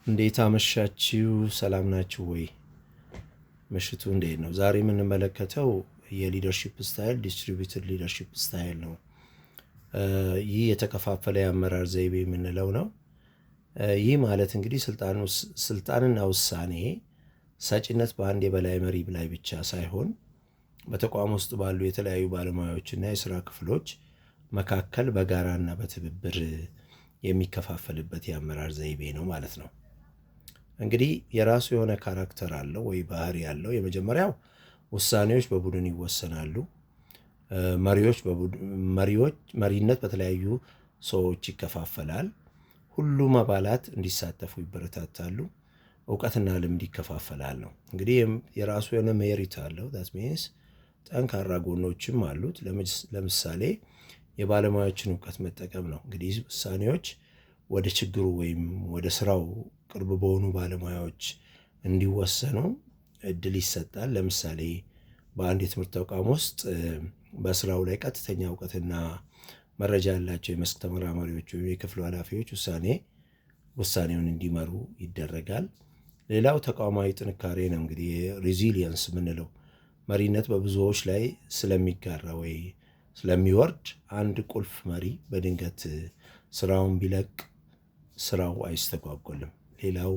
እንዴት አመሻችሁ? ሰላም ናችሁ ወይ? ምሽቱ እንዴት ነው? ዛሬ የምንመለከተው የሊደርሺፕ ስታይል ዲስትሪቢዩትድ ሊደርሺፕ ስታይል ነው። ይህ የተከፋፈለ የአመራር ዘይቤ የምንለው ነው። ይህ ማለት እንግዲህ ስልጣንና ውሳኔ ሰጪነት በአንድ የበላይ መሪ ላይ ብቻ ሳይሆን በተቋም ውስጥ ባሉ የተለያዩ ባለሙያዎችና የስራ ክፍሎች መካከል በጋራና በትብብር የሚከፋፈልበት የአመራር ዘይቤ ነው ማለት ነው። እንግዲህ የራሱ የሆነ ካራክተር አለው ወይ ባህሪ ያለው። የመጀመሪያው ውሳኔዎች በቡድን ይወሰናሉ። መሪነት በተለያዩ ሰዎች ይከፋፈላል። ሁሉም አባላት እንዲሳተፉ ይበረታታሉ። እውቀትና ልምድ ይከፋፈላል ነው። እንግዲህ የራሱ የሆነ ሜሪት አለው። ዳት ሚንስ ጠንካራ ጎኖችም አሉት። ለምሳሌ የባለሙያዎችን እውቀት መጠቀም ነው። እንግዲህ ውሳኔዎች ወደ ችግሩ ወይም ወደ ስራው ቅርብ በሆኑ ባለሙያዎች እንዲወሰኑ እድል ይሰጣል። ለምሳሌ በአንድ የትምህርት ተቋም ውስጥ በስራው ላይ ቀጥተኛ እውቀትና መረጃ ያላቸው የመስክ ተመራማሪዎች ወይም የክፍሉ ኃላፊዎች ውሳኔውን እንዲመሩ ይደረጋል። ሌላው ተቋማዊ ጥንካሬ ነው። እንግዲህ ሬዚሊየንስ የምንለው መሪነት በብዙዎች ላይ ስለሚጋራ ወይ ስለሚወርድ አንድ ቁልፍ መሪ በድንገት ስራውን ቢለቅ ስራው አይስተጓጎልም፣ ሌላው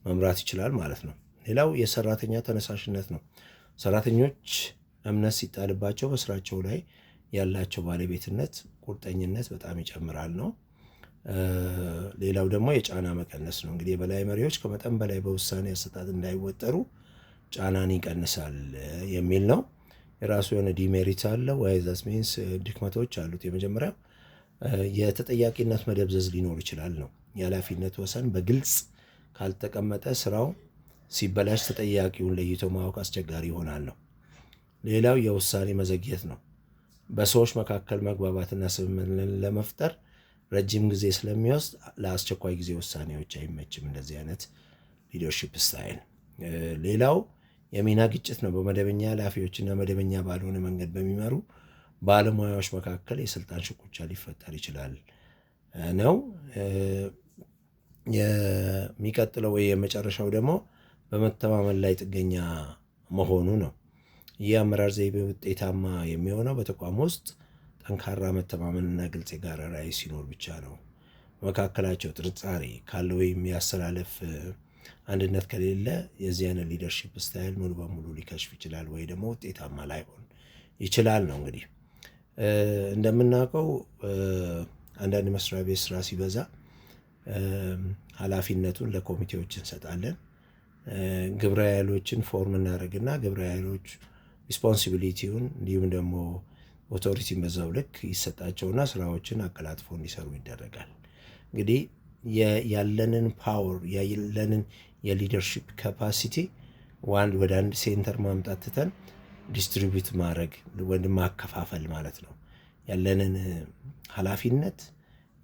መምራት ይችላል ማለት ነው። ሌላው የሰራተኛ ተነሳሽነት ነው። ሰራተኞች እምነት ሲጣልባቸው በስራቸው ላይ ያላቸው ባለቤትነት፣ ቁርጠኝነት በጣም ይጨምራል ነው። ሌላው ደግሞ የጫና መቀነስ ነው። እንግዲህ የበላይ መሪዎች ከመጠን በላይ በውሳኔ አሰጣጥ እንዳይወጠሩ ጫናን ይቀንሳል የሚል ነው። የራሱ የሆነ ዲሜሪት አለው ወይ ዛት ሚንስ ድክመቶች አሉት። የመጀመሪያው የተጠያቂነት መደብዘዝ ሊኖር ይችላል ነው። የኃላፊነት ወሰን በግልጽ ካልተቀመጠ ስራው ሲበላሽ ተጠያቂውን ለይቶ ማወቅ አስቸጋሪ ይሆናል ነው። ሌላው የውሳኔ መዘግየት ነው። በሰዎች መካከል መግባባትና ስምምነት ለመፍጠር ረጅም ጊዜ ስለሚወስድ ለአስቸኳይ ጊዜ ውሳኔዎች አይመችም እንደዚህ አይነት ሊደርሺፕ ስታይል። ሌላው የሚና ግጭት ነው። በመደበኛ ኃላፊዎችና መደበኛ ባልሆነ መንገድ በሚመሩ ባለሙያዎች መካከል የስልጣን ሽኩቻ ሊፈጠር ይችላል ነው። የሚቀጥለው ወይ የመጨረሻው ደግሞ በመተማመን ላይ ጥገኛ መሆኑ ነው። ይህ አመራር ዘይቤ ውጤታማ የሚሆነው በተቋም ውስጥ ጠንካራ መተማመንና ግልጽ የጋራ ራዕይ ሲኖር ብቻ ነው። መካከላቸው ጥርጣሬ ካለ ወይም ያስተላለፍ አንድነት ከሌለ የዚህ አይነት ሊደርሺፕ ስታይል ሙሉ በሙሉ ሊከሽፍ ይችላል ወይ ደግሞ ውጤታማ ላይሆን ይችላል ነው። እንግዲህ እንደምናውቀው አንዳንድ መስሪያ ቤት ስራ ሲበዛ ኃላፊነቱን ለኮሚቴዎች እንሰጣለን። ግብረ ኃይሎችን ፎርም እናደርግና ግብረ ኃይሎች ሪስፖንሲቢሊቲውን እንዲሁም ደግሞ ኦቶሪቲን በዛው ልክ ይሰጣቸውና ስራዎችን አቀላጥፎ እንዲሰሩ ይደረጋል። እንግዲህ ያለንን ፓወር ያለንን የሊደርሺፕ ካፓሲቲ ወደ አንድ ሴንተር ማምጣት ትተን ዲስትሪቢዩት ማድረግ ወይም ማከፋፈል ማለት ነው። ያለንን ኃላፊነት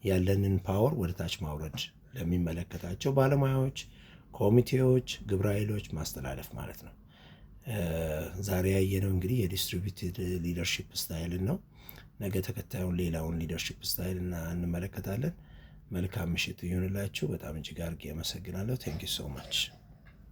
ያለንን ፓወር ወደ ታች ማውረድ ለሚመለከታቸው ባለሙያዎች፣ ኮሚቴዎች፣ ግብረ ኃይሎች ማስተላለፍ ማለት ነው። ዛሬ ያየነው እንግዲህ የዲስትሪቢዩትድ ሊደርሺፕ ስታይልን ነው። ነገ ተከታዩን ሌላውን ሊደርሺፕ ስታይል እንመለከታለን። መልካም ምሽት ይሁንላችሁ። በጣም እጅግ አድርጌ አመሰግናለሁ። ቴንክ ዩ ሶ ማች